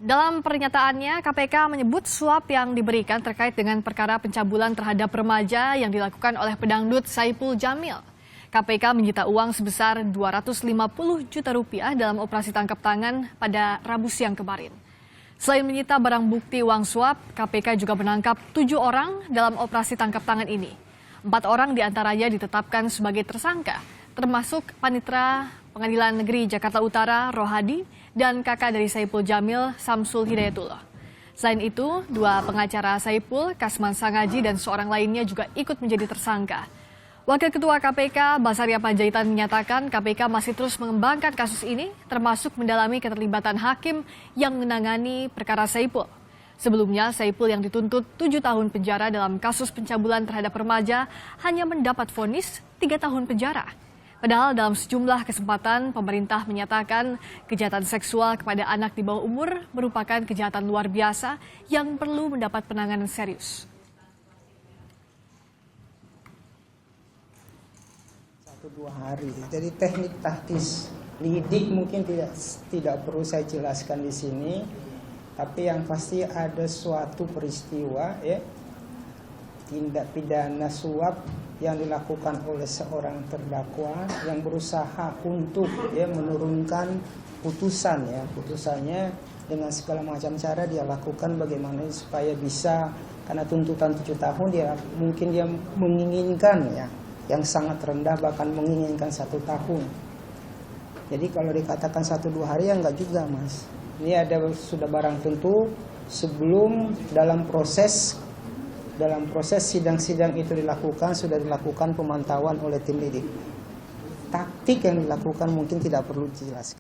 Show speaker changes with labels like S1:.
S1: Dalam pernyataannya, KPK menyebut suap yang diberikan terkait dengan perkara pencabulan terhadap remaja yang dilakukan oleh pedangdut Saipul Jamil. KPK menyita uang sebesar 250 juta rupiah dalam operasi tangkap tangan pada Rabu siang kemarin. Selain menyita barang bukti uang suap, KPK juga menangkap 7 orang dalam operasi tangkap tangan ini. 4 orang diantaranya ditetapkan sebagai tersangka, termasuk Panitera Pengadilan Negeri Jakarta Utara Rohadi dan kakak dari Saipul Jamil Samsul Hidayatullah. Selain itu, 2 pengacara Saipul, Kasman Sangaji dan seorang lainnya juga ikut menjadi tersangka. Wakil Ketua KPK Basaria Panjaitan menyatakan KPK masih terus mengembangkan kasus ini, termasuk mendalami keterlibatan hakim yang menangani perkara Saipul. Sebelumnya, Saipul yang dituntut 7 tahun penjara dalam kasus pencabulan terhadap remaja hanya mendapat vonis 3 tahun penjara. Padahal dalam sejumlah kesempatan, pemerintah menyatakan kejahatan seksual kepada anak di bawah umur merupakan kejahatan luar biasa yang perlu mendapat penanganan serius.
S2: 1-2 hari. Jadi teknik taktis lidik mungkin tidak perlu saya jelaskan di sini, tapi yang pasti ada suatu peristiwa tindak pidana suap yang dilakukan oleh seorang terdakwa yang berusaha untuk menurunkan putusannya dengan segala macam cara dia lakukan bagaimana supaya bisa, karena tuntutan 7 tahun dia menginginkan yang sangat rendah, bahkan menginginkan 1 tahun. Jadi kalau dikatakan 1-2 hari ya enggak juga, Mas. Ini sudah barang tentu sebelum dalam proses sidang-sidang itu sudah dilakukan pemantauan oleh tim lidik. Taktik yang dilakukan mungkin tidak perlu dijelaskan.